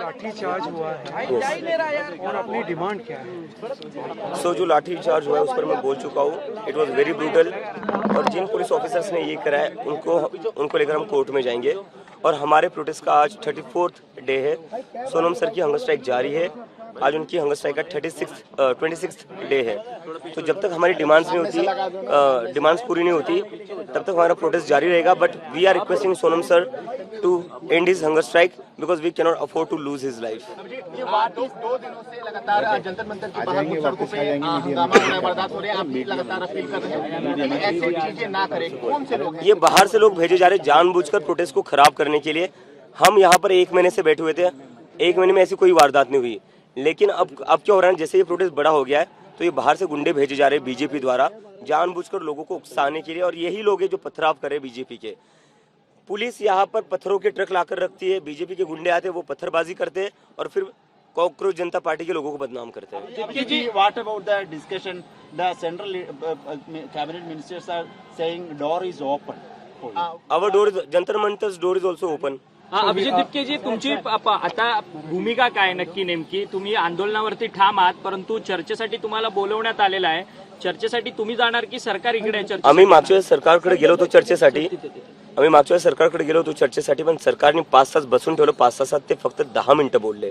लाठीचार्ज हुआ है और अपनी डिमांड क्या है? सो जो लाठी चार्ज हुआ है उस पर मैं बोल चुका हूँ, इट वॉज वेरी ब्रूटल। और जिन पुलिस ऑफिसर्स ने ये करा है उनको लेकर हम कोर्ट में जाएंगे। और हमारे प्रोटेस्ट का आज 34th डे है। सोनम सर की हंगर स्ट्राइक जारी है। आज उनकी हंगर स्ट्राइक का 26th डे है। तो जब तक हमारी डिमांड्स पूरी नहीं होती तब तक हमारा प्रोटेस्ट जारी रहेगा। But we are requesting Sonam sir to end his hunger strike because we can not afford to lose his life. ये बात 2 दिनों से लगातार जंतर मंतर के बाहर कुछ सड़कों पे हंगामा हो रहा है, बर्दाश्त हो रहे हैं, आप भी लगातार अपील कर रहे हैं ऐसी चीजें ना करें। कौन से लोग हैं? ये बाहर से लोग भेजे जा रहे जानबूझकर प्रोटेस्ट को खराब करने के लिए। हम यहाँ पर 1 महीने से बैठे हुए थे, 1 महीने में ऐसी कोई वारदात नहीं हुई। लेकिन अब क्या हो रहा है, जैसे ये प्रोटेस्ट बड़ा हो गया है तो ये बाहर से गुंडे भेजे जा रहे हैं बीजेपी द्वारा जानबूझकर लोगों को उकसाने के लिए। और यही लोग हैं जो पथराव कर रहे हैं बीजेपी के। पुलिस यहाँ पर पत्थरों के ट्रक लाकर रखती है, बीजेपी के गुंडे आते हैं, वो पत्थरबाजी करते हैं और फिर कॉकरोच जनता पार्टी के लोगों को बदनाम करते हैं। What about the discussion? The central cabinet ministers are saying door is open. Our door is Jantar मंतर's door is also open. Abhijit दिपकेजी, तुमची आता भूमिका काय नक्की नेमकी? तुम्ही आंदोलनावरती ठाम आहात, परंतु चर्चेसाठी तुम्हाला बोलवण्यात आलेलं आहे. चर्चेसाठी तुम्ही जाणार की सरकार इकडे आहे? आम्ही मागच्या वेळेस सरकारकडे गेलो होतो चर्चेसाठी, पण सरकारने 5 तास बसून ठेवलं. 5 तासात ते फक्त 10 मिनिटं बोलले.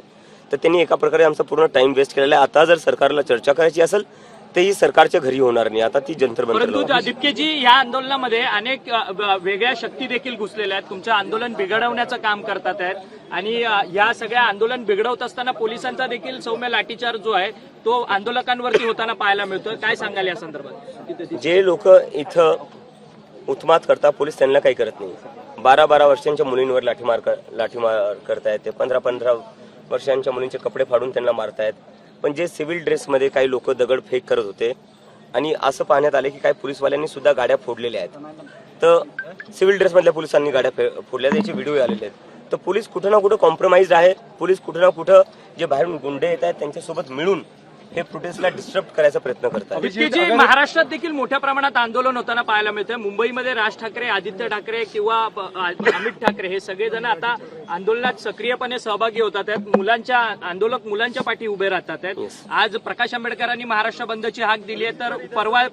तर त्यांनी एका प्रकारे आमचा पूर्ण टाइम वेस्ट केलेला आहे. आता जर सरकारला चर्चा करायची असेल तेही सरकारच्या घरी होणार नाही. आता ती जंतर परंतु मंतर. दिपकेजी, या आंदोलनामध्ये अनेक वेगळ्या शक्ती देखील घुसलेल्या आहेत, तुमचं आंदोलन बिघडवण्याचं काम करतात आहेत. आणि या सगळ्या आंदोलन बिघडवत असताना पोलिसांचा देखील सौम्य लाठीचार्ज जो आहे तो आंदोलकांवरती होताना पाहायला मिळतोय. काय सांगाल या संदर्भात? जे लोक इथं उत्मात करतात पोलीस त्यांना काही करत नाही. 12 वर्षांच्या मुलींवर लाठीमार करतायत ते. 15 वर्षांच्या मुलींचे कपडे फाडून त्यांना मारतायत. पण जे सिव्हिल ड्रेसमध्ये काही लोक दगडफेक करत होते आणि असं पाहण्यात आले की काही पोलीसवाल्यांनी सुद्धा गाड्या फोडलेल्या आहेत. तर सिव्हिल ड्रेसमधल्या पोलिसांनी गाड्या फोडल्या, त्याचे व्हिडिओ आलेले आहेत. तर पोलीस कुठं ना कुठं कॉम्प्रोमाइज आहे. पोलीस कुठं ना कुठं जे बाहेरून गुंडे येत आहेत त्यांच्यासोबत मिळून हे प्रोटेस्टला डिस्टर्ब करायचा प्रयत्न करतात. महाराष्ट्रात देखील मोठ्या प्रमाणात आंदोलन होताना पाहायला मिळतंय. मुंबईमध्ये राज ठाकरे, आदित्य ठाकरे किंवा अमित ठाकरे हे सगळेजण आता आंदोलनात सक्रियपणे सहभागी होतात आहेत. आंदोलक मुलांच्या पाठी उभे राहतात आहेत. आज प्रकाश आंबेडकरांनी महाराष्ट्र बंदची हाक दिली आहे, तर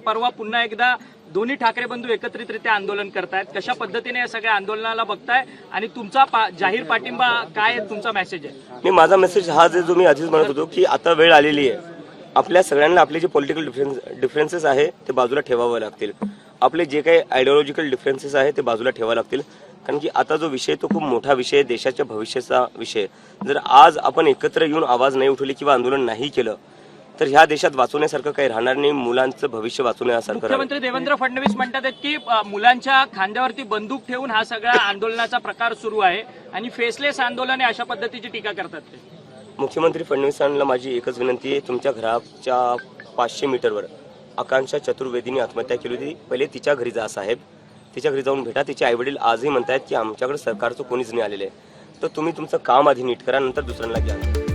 परवा पुन्हा एकदा दोन्ही ठाकरे बंधू एकत्रितरित्या आंदोलन करतायत. कशा पद्धतीने या सगळ्या आंदोलनाला बघताय आणि तुमचा जाहीर पाठिंबा काय तुमचा मेसेज आहे? माझा मेसेज हा जो मी आधीच म्हणत होतो की आता वेळ आलेली आहे. आपल्या सगळ्यांना आपले जे पॉलिटिकल डिफरन्सेस आहे ते बाजूला ठेवावे लागतील. आपले जे काही आयडिओलॉजिकल डिफरन्सेस आहे ते बाजूला ठेवावे लागतील. कारण की आता जो विषय तो खूप मोठा विषय, देशाच्या भविष्याचा विषय. जर आज आपण एकत्र येऊन आवाज नाही उठवली किंवा आंदोलन नाही केलं तर ह्या देशात वाचवण्यासारखं काही राहणार नाही. मुलांचं भविष्य वाचवण्यासारखं. मुख्यमंत्री देवेंद्र फडणवीस म्हणतात की मुलांच्या खांद्यावरती बंदूक ठेवून हा सगळा आंदोलनाचा प्रकार सुरू आहे आणि फेसलेस आंदोलन आहे अशा पद्धतीची टीका करतात ते. मुख्यमंत्री फडणवीसांना माझी एकच विनंती आहे, तुमच्या घराच्या 500 मीटरवर आकांक्षा चतुर्वेदीने आत्महत्या केली होती. पहिले तिच्या घरी जा साहेब, तिच्या घरी जाऊन भेटा. तिचे आईवडील आजही म्हणतायत की आमच्याकडे सरकारचं कोणीच नाही आलेलं आहे. तर तुम्ही तुमचं काम आधी नीट करा, नंतर दुसऱ्यांना घ्या.